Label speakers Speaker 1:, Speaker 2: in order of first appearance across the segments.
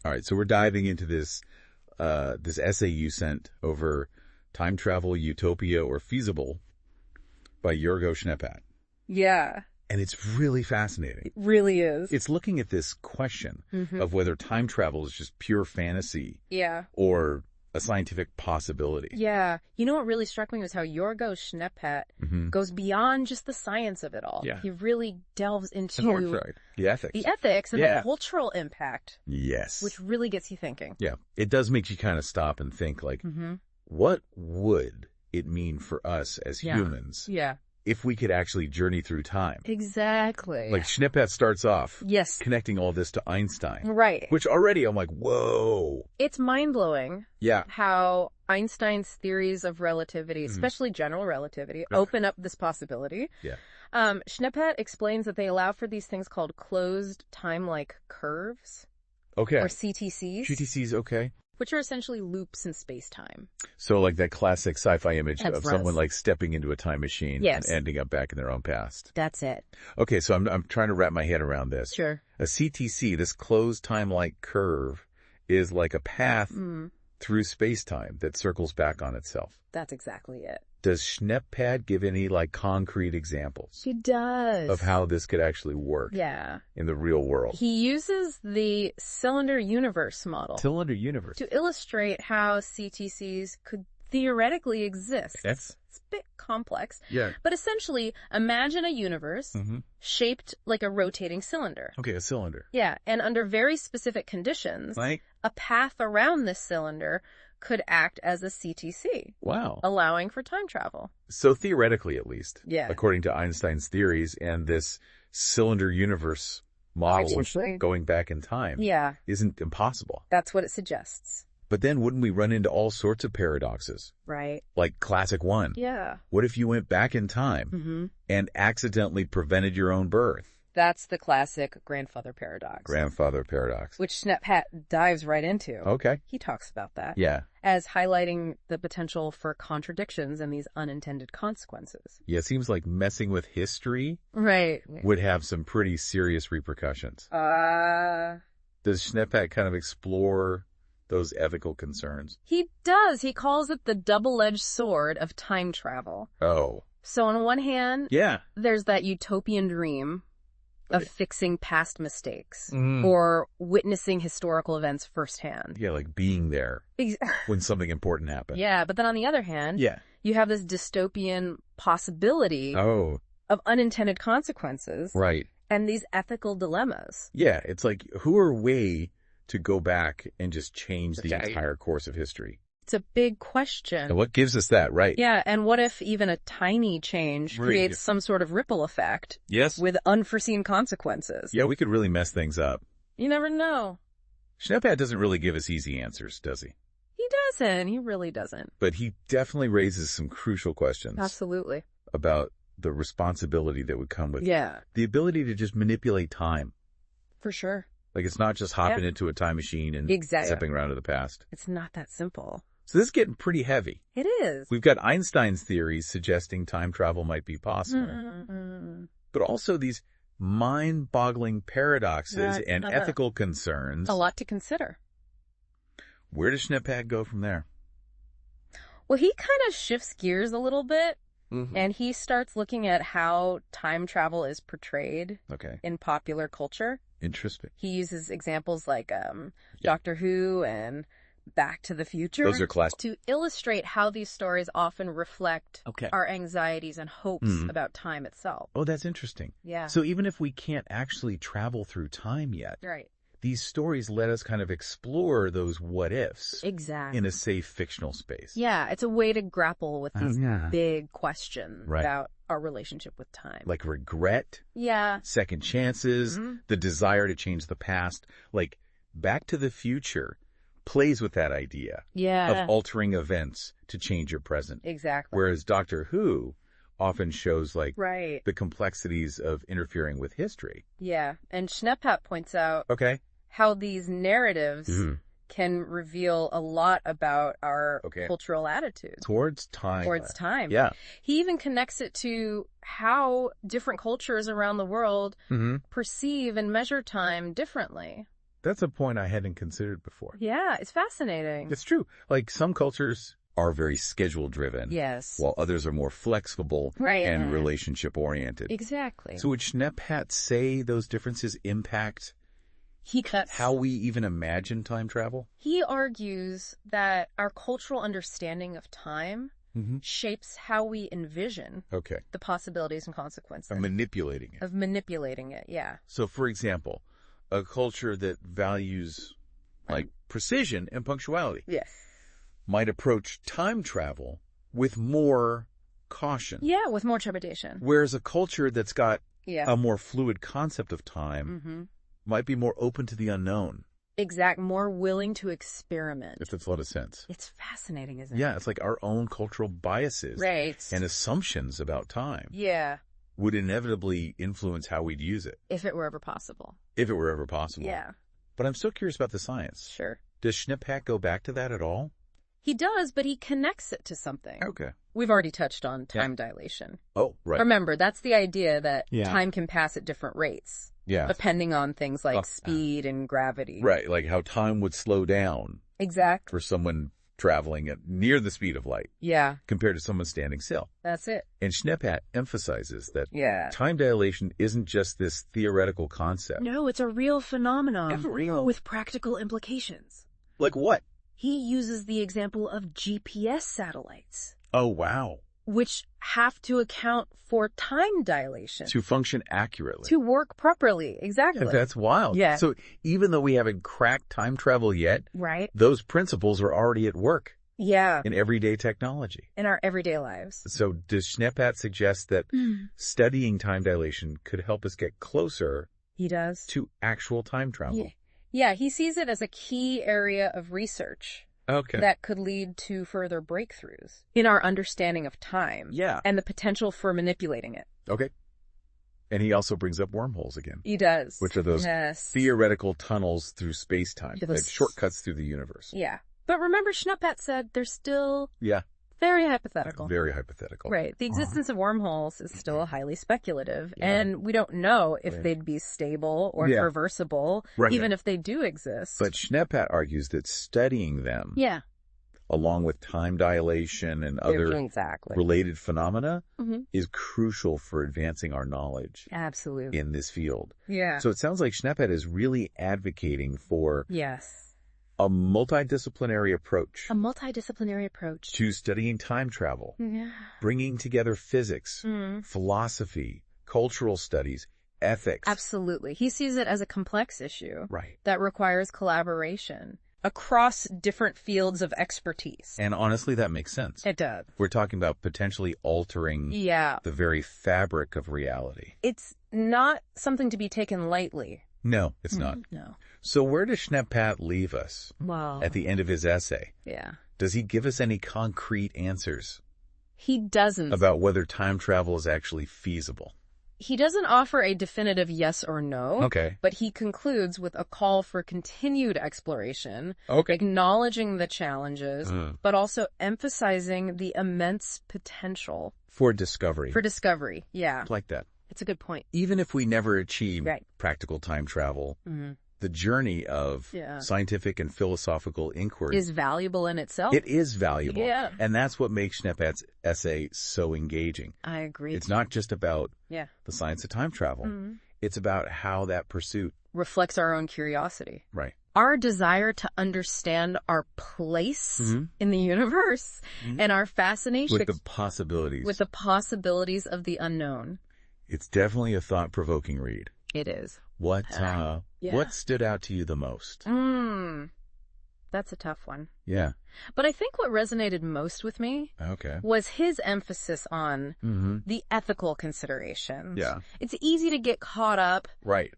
Speaker 1: All right, so we're diving into this this essay you sent over Time Travel, Utopia, or Feasible by Jörg-Owe.
Speaker 2: Yeah.
Speaker 1: And it's really fascinating.
Speaker 2: It really is.
Speaker 1: It's looking at this question of whether time travel is just pure fantasy or a scientific possibility.
Speaker 2: Yeah. You know what really struck me was how Jörg-Owe goes beyond just the science of it all.
Speaker 1: Yeah.
Speaker 2: He really delves into
Speaker 1: The ethics.
Speaker 2: the ethics and the cultural impact.
Speaker 1: Yes.
Speaker 2: Which really gets you thinking.
Speaker 1: Yeah. It does make you kind of stop and think, like, what would it mean for us as humans if we could actually journey through time?
Speaker 2: Exactly.
Speaker 1: Like, Schneppat starts off connecting all this to Einstein.
Speaker 2: Right.
Speaker 1: Which already I'm like, whoa.
Speaker 2: It's mind-blowing how Einstein's theories of relativity, especially general relativity, open up this possibility.
Speaker 1: Yeah.
Speaker 2: Schneppat explains that they allow for these things called closed time-like curves.
Speaker 1: Okay.
Speaker 2: Or CTCs.
Speaker 1: CTCs, okay.
Speaker 2: Which are essentially loops in space-time.
Speaker 1: So like that classic sci-fi image of someone like stepping into a time machine and ending up back in their own past.
Speaker 2: That's it.
Speaker 1: Okay, so I'm trying to wrap my head around this.
Speaker 2: Sure.
Speaker 1: A CTC, this closed time-like curve, is like a path through space-time that circles back on itself.
Speaker 2: That's exactly it.
Speaker 1: Does Schneppat give any like concrete examples?
Speaker 2: He does.
Speaker 1: Of how this could actually work in the real world?
Speaker 2: He uses the cylinder universe model.
Speaker 1: Cylinder universe.
Speaker 2: To illustrate how CTCs could theoretically exist.
Speaker 1: It's
Speaker 2: a bit complex.
Speaker 1: Yeah.
Speaker 2: But essentially, imagine a universe shaped like a rotating cylinder.
Speaker 1: Okay, a cylinder.
Speaker 2: Yeah, and under very specific conditions,
Speaker 1: like
Speaker 2: a path around this cylinder could act as a CTC.
Speaker 1: Wow.
Speaker 2: Allowing for time travel.
Speaker 1: So theoretically, at least,
Speaker 2: yeah,
Speaker 1: according to Einstein's theories and this cylinder universe model going back in time isn't impossible.
Speaker 2: That's what it suggests.
Speaker 1: But then wouldn't we run into all sorts of paradoxes?
Speaker 2: Right.
Speaker 1: Like classic one.
Speaker 2: Yeah.
Speaker 1: What if you went back in time and accidentally prevented your own birth?
Speaker 2: That's the classic grandfather paradox.
Speaker 1: Grandfather paradox.
Speaker 2: Which Schneppat dives right into.
Speaker 1: Okay.
Speaker 2: He talks about that.
Speaker 1: Yeah.
Speaker 2: As highlighting the potential for contradictions and these unintended consequences.
Speaker 1: Yeah, it seems like messing with history would have some pretty serious repercussions. Does Schneppat kind of explore those ethical concerns?
Speaker 2: He does. He calls it the double-edged sword of time travel.
Speaker 1: Oh.
Speaker 2: So on one hand, there's that utopian dream of fixing past mistakes or witnessing historical events firsthand.
Speaker 1: Yeah, like being there when something important happened.
Speaker 2: Yeah, but then on the other hand, you have this dystopian possibility of unintended consequences.
Speaker 1: Right.
Speaker 2: And these ethical dilemmas.
Speaker 1: Yeah, it's like, who are we to go back and just change the entire course of history?
Speaker 2: It's a big question.
Speaker 1: And what gives us that, right?
Speaker 2: Yeah, and what if even a tiny change creates some sort of ripple effect?
Speaker 1: Yes.
Speaker 2: With unforeseen consequences.
Speaker 1: Yeah, we could really mess things up.
Speaker 2: You never know.
Speaker 1: Schneppat doesn't really give us easy answers, does he?
Speaker 2: He doesn't. He really doesn't.
Speaker 1: But he definitely raises some crucial questions.
Speaker 2: Absolutely.
Speaker 1: About the responsibility that would come with the ability to just manipulate time.
Speaker 2: For sure.
Speaker 1: Like, it's not just hopping into a time machine and stepping around to the past.
Speaker 2: It's not that simple.
Speaker 1: So this is getting pretty heavy.
Speaker 2: It is.
Speaker 1: We've got Einstein's theories suggesting time travel might be possible. But also these mind-boggling paradoxes and ethical concerns.
Speaker 2: A lot to consider.
Speaker 1: Where does Schneppat go from there?
Speaker 2: Well, he kind of shifts gears a little bit. And he starts looking at how time travel is portrayed in popular culture.
Speaker 1: Interesting.
Speaker 2: He uses examples like Doctor Who and Back to the Future.
Speaker 1: Those are classic.
Speaker 2: To illustrate how these stories often reflect our anxieties and hopes about time itself.
Speaker 1: Oh, that's interesting.
Speaker 2: Yeah.
Speaker 1: So even if we can't actually travel through time yet, these stories let us kind of explore those what-ifs.
Speaker 2: Exactly.
Speaker 1: In a safe fictional space.
Speaker 2: Yeah, it's a way to grapple with these big questions about our relationship with time.
Speaker 1: Like regret.
Speaker 2: Yeah.
Speaker 1: Second chances. The desire to change the past. Like, Back to the Future plays with that idea of altering events to change your present.
Speaker 2: Exactly.
Speaker 1: Whereas Doctor Who often shows like the complexities of interfering with history.
Speaker 2: Yeah. And Schneppat points out how these narratives can reveal a lot about our cultural attitudes.
Speaker 1: Towards time.
Speaker 2: Yeah. He even connects it to how different cultures around the world perceive and measure time differently.
Speaker 1: That's a point I hadn't considered before.
Speaker 2: Yeah, it's fascinating.
Speaker 1: It's true. Like some cultures are very schedule-driven.
Speaker 2: Yes.
Speaker 1: While others are more flexible and relationship-oriented.
Speaker 2: Exactly.
Speaker 1: So would Schneppat say those differences impact how we even imagine time travel?
Speaker 2: He argues that our cultural understanding of time shapes how we envision the possibilities and consequences.
Speaker 1: Of manipulating it.
Speaker 2: Of manipulating it, yeah.
Speaker 1: So, for example, a culture that values, like, precision and punctuality might approach time travel with more caution.
Speaker 2: Yeah, with more trepidation.
Speaker 1: Whereas a culture that's got a more fluid concept of time might be more open to the unknown.
Speaker 2: More willing to experiment.
Speaker 1: If that's a lot of sense.
Speaker 2: It's fascinating, isn't it?
Speaker 1: Yeah, it's like our own cultural biases and assumptions about time would inevitably influence how we'd use it.
Speaker 2: If it were ever possible.
Speaker 1: If it were ever possible.
Speaker 2: Yeah.
Speaker 1: But I'm still curious about the science.
Speaker 2: Sure.
Speaker 1: Does Schneppat go back to that at all?
Speaker 2: He does, but he connects it to something.
Speaker 1: Okay.
Speaker 2: We've already touched on time dilation.
Speaker 1: Oh, right.
Speaker 2: Remember, that's the idea that time can pass at different rates.
Speaker 1: Yeah.
Speaker 2: Depending on things like speed and gravity.
Speaker 1: Right, like how time would slow down.
Speaker 2: Exactly.
Speaker 1: For someone traveling at near the speed of light.
Speaker 2: Yeah.
Speaker 1: Compared to someone standing still.
Speaker 2: That's it.
Speaker 1: And Schneppat emphasizes that time dilation isn't just this theoretical concept.
Speaker 2: No, it's a real phenomenon. With practical implications.
Speaker 1: Like what?
Speaker 2: He uses the example of GPS satellites.
Speaker 1: Oh, wow.
Speaker 2: Which have to account for time dilation.
Speaker 1: To function accurately.
Speaker 2: To work properly. Exactly.
Speaker 1: Yeah, that's wild.
Speaker 2: Yeah.
Speaker 1: So even though we haven't cracked time travel yet, those principles are already at work.
Speaker 2: Yeah.
Speaker 1: In everyday technology.
Speaker 2: In our everyday lives.
Speaker 1: So does Schneppat suggest that studying time dilation could help us get closer to actual time travel?
Speaker 2: Yeah, he sees it as a key area of research. That could lead to further breakthroughs in our understanding of time.
Speaker 1: Yeah.
Speaker 2: And the potential for manipulating it.
Speaker 1: Okay. And he also brings up wormholes again.
Speaker 2: He does.
Speaker 1: Which are those theoretical tunnels through space-time, like shortcuts through the universe.
Speaker 2: Yeah. But remember, Schneppat said they're still very hypothetical.
Speaker 1: Very hypothetical.
Speaker 2: Right. The existence of wormholes is still highly speculative, and we don't know if they'd be stable or reversible, even if they do exist.
Speaker 1: But Schneppat argues that studying them, along with time dilation and other related phenomena, is crucial for advancing our knowledge in this field.
Speaker 2: Yeah.
Speaker 1: So it sounds like Schneppat is really advocating for a multidisciplinary approach. To studying time travel.
Speaker 2: Yeah.
Speaker 1: Bringing together physics, philosophy, cultural studies, ethics.
Speaker 2: Absolutely. He sees it as a complex issue.
Speaker 1: Right.
Speaker 2: That requires collaboration across different fields of expertise.
Speaker 1: And honestly, that makes sense.
Speaker 2: It does.
Speaker 1: We're talking about potentially altering the very fabric of reality.
Speaker 2: It's not something to be taken lightly.
Speaker 1: No, it's not.
Speaker 2: No.
Speaker 1: So where does Schneppat leave us at the end of his essay?
Speaker 2: Yeah.
Speaker 1: Does he give us any concrete answers?
Speaker 2: He doesn't.
Speaker 1: About whether time travel is actually feasible?
Speaker 2: He doesn't offer a definitive yes or no.
Speaker 1: Okay.
Speaker 2: But he concludes with a call for continued exploration, acknowledging the challenges, but also emphasizing the immense potential.
Speaker 1: For discovery.
Speaker 2: Yeah.
Speaker 1: Like that.
Speaker 2: It's a good point.
Speaker 1: Even if we never achieve practical time travel, the journey of scientific and philosophical inquiry
Speaker 2: is valuable in itself.
Speaker 1: It is valuable.
Speaker 2: Yeah.
Speaker 1: And that's what makes Schneppat's essay so engaging.
Speaker 2: I agree.
Speaker 1: It's not just about the science of time travel. It's about how that pursuit
Speaker 2: reflects our own curiosity.
Speaker 1: Right.
Speaker 2: Our desire to understand our place in the universe and our fascination
Speaker 1: with the possibilities.
Speaker 2: With the possibilities of the unknown.
Speaker 1: It's definitely a thought-provoking read.
Speaker 2: It is.
Speaker 1: What stood out to you the most?
Speaker 2: That's a tough one.
Speaker 1: Yeah.
Speaker 2: But I think what resonated most with me was his emphasis on the ethical considerations.
Speaker 1: Yeah.
Speaker 2: It's easy to get caught up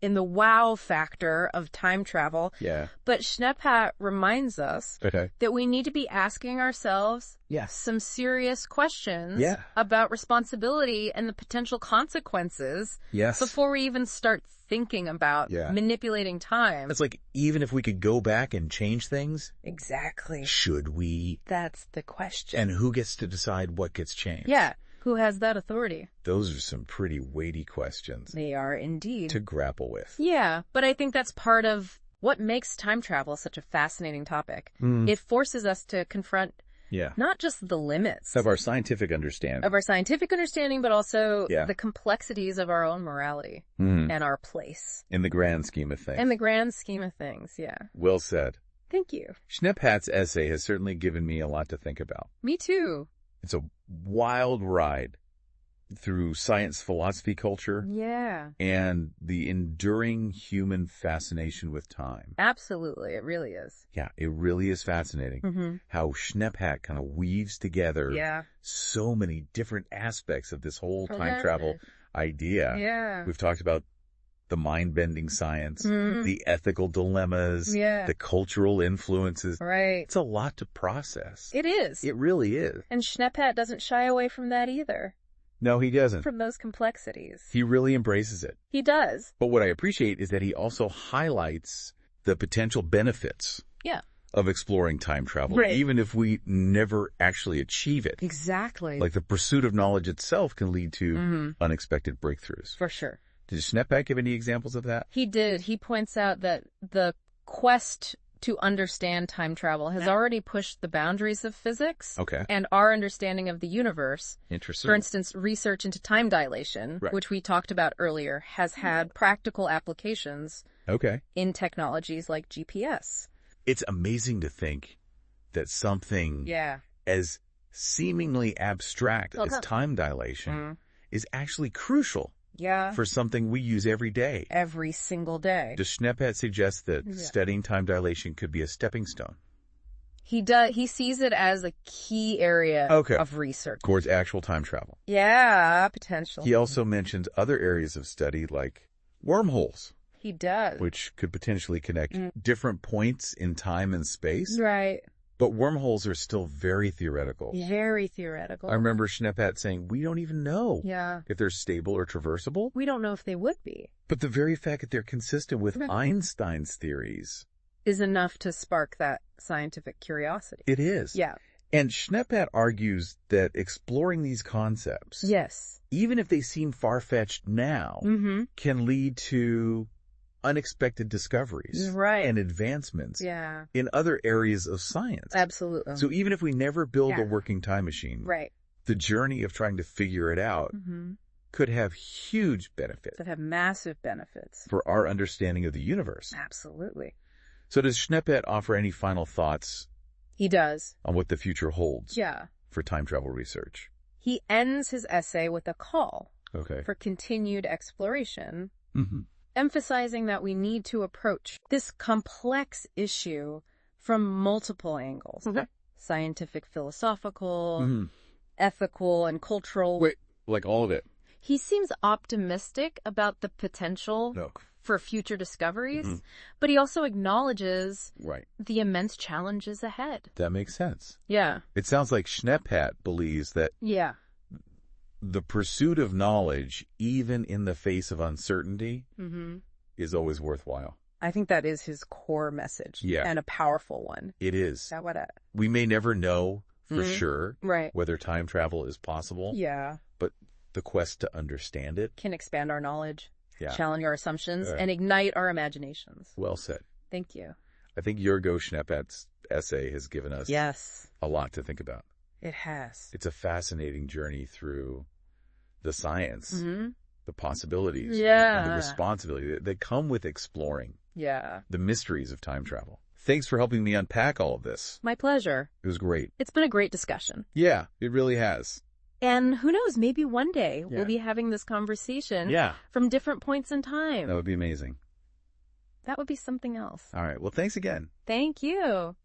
Speaker 2: in the wow factor of time travel.
Speaker 1: Yeah.
Speaker 2: But Schneppat reminds us that we need to be asking ourselves some serious questions about responsibility and the potential consequences before we even start thinking about manipulating time.
Speaker 1: It's like, even if we could go back and change things.
Speaker 2: Exactly.
Speaker 1: Should we?
Speaker 2: That's the question.
Speaker 1: And who gets to decide what gets changed?
Speaker 2: Yeah. Who has that authority?
Speaker 1: Those are some pretty weighty questions.
Speaker 2: They are indeed.
Speaker 1: To grapple with.
Speaker 2: Yeah. But I think that's part of what makes time travel such a fascinating topic. It forces us to confront not just the limits
Speaker 1: of our scientific understanding.
Speaker 2: But also the complexities of our own morality and our place.
Speaker 1: In the grand scheme of things.
Speaker 2: Yeah.
Speaker 1: Well said.
Speaker 2: Thank you.
Speaker 1: Schnephat's essay has certainly given me a lot to think about.
Speaker 2: Me too.
Speaker 1: It's a wild ride through science, philosophy, culture.
Speaker 2: Yeah.
Speaker 1: And the enduring human fascination with time.
Speaker 2: Absolutely. It really is.
Speaker 1: Yeah, it really is fascinating how Schnephat kind of weaves together so many different aspects of this whole time travel idea.
Speaker 2: Yeah.
Speaker 1: We've talked about the mind-bending science, the ethical dilemmas, the cultural influences.
Speaker 2: Right.
Speaker 1: It's a lot to process.
Speaker 2: It is.
Speaker 1: It really is.
Speaker 2: And Schnephat doesn't shy away from that either.
Speaker 1: No, he doesn't.
Speaker 2: From those complexities.
Speaker 1: He really embraces it.
Speaker 2: He does.
Speaker 1: But what I appreciate is that he also highlights the potential benefits of exploring time travel, even if we never actually achieve it.
Speaker 2: Exactly.
Speaker 1: Like the pursuit of knowledge itself can lead to unexpected breakthroughs.
Speaker 2: For sure.
Speaker 1: Did Schnephat give any examples of that?
Speaker 2: He did. He points out that the quest to understand time travel has already pushed the boundaries of physics and our understanding of the universe.
Speaker 1: Interesting.
Speaker 2: For instance, research into time dilation, which we talked about earlier, has had practical applications in technologies like GPS.
Speaker 1: It's amazing to think that something as seemingly abstract as time dilation is actually crucial for something we use every day.
Speaker 2: Every single day.
Speaker 1: Does Schnephat suggest that studying time dilation could be a stepping stone?
Speaker 2: He does. He sees it as a key area of research.
Speaker 1: Towards actual time travel.
Speaker 2: Yeah, potentially.
Speaker 1: He also mentions other areas of study like wormholes.
Speaker 2: He does.
Speaker 1: Which could potentially connect different points in time and space.
Speaker 2: Right.
Speaker 1: But wormholes are still very theoretical.
Speaker 2: Very theoretical.
Speaker 1: I remember Schnephat saying, we don't even know if they're stable or traversable.
Speaker 2: We don't know if they would be.
Speaker 1: But the very fact that they're consistent with Einstein's theories
Speaker 2: is enough to spark that scientific curiosity.
Speaker 1: It is.
Speaker 2: Yeah.
Speaker 1: And Schnephat argues that exploring these concepts, even if they seem far-fetched now, can lead to unexpected discoveries and advancements in other areas of science.
Speaker 2: Absolutely.
Speaker 1: So even if we never build a working time machine, the journey of trying to figure it out could have huge benefits.
Speaker 2: Could have massive benefits.
Speaker 1: For our understanding of the universe.
Speaker 2: Absolutely.
Speaker 1: So does Schnephat offer any final thoughts?
Speaker 2: He does.
Speaker 1: On what the future holds
Speaker 2: Yeah.
Speaker 1: for time travel research?
Speaker 2: He ends his essay with a call
Speaker 1: Okay.
Speaker 2: for continued exploration,
Speaker 1: Mm-hmm.
Speaker 2: emphasizing that we need to approach this complex issue from multiple angles.
Speaker 1: Okay.
Speaker 2: Scientific, philosophical, ethical, and cultural.
Speaker 1: Wait, like all of it?
Speaker 2: He seems optimistic about the potential for future discoveries, but he also acknowledges the immense challenges ahead.
Speaker 1: That makes sense.
Speaker 2: Yeah.
Speaker 1: It sounds like Schnephat believes that the pursuit of knowledge, even in the face of uncertainty, is always worthwhile.
Speaker 2: I think that is his core message.
Speaker 1: Yeah.
Speaker 2: And a powerful one.
Speaker 1: It is.
Speaker 2: Is that what
Speaker 1: we may never know for sure whether time travel is possible.
Speaker 2: Yeah.
Speaker 1: But the quest to understand it
Speaker 2: can expand our knowledge, challenge our assumptions, and ignite our imaginations.
Speaker 1: Well said.
Speaker 2: Thank you.
Speaker 1: I think Jörg-Owe Schnephat's essay has given us a lot to think about.
Speaker 2: It has.
Speaker 1: It's a fascinating journey through the science, the possibilities,
Speaker 2: and
Speaker 1: the responsibility that come with exploring
Speaker 2: the
Speaker 1: mysteries of time travel. Thanks for helping me unpack all of this.
Speaker 2: My pleasure.
Speaker 1: It was great.
Speaker 2: It's been a great discussion.
Speaker 1: Yeah, it really has.
Speaker 2: And who knows, maybe one day we'll be having this conversation from different points in time.
Speaker 1: That would be amazing.
Speaker 2: That would be something else.
Speaker 1: All right. Well, thanks again.
Speaker 2: Thank you.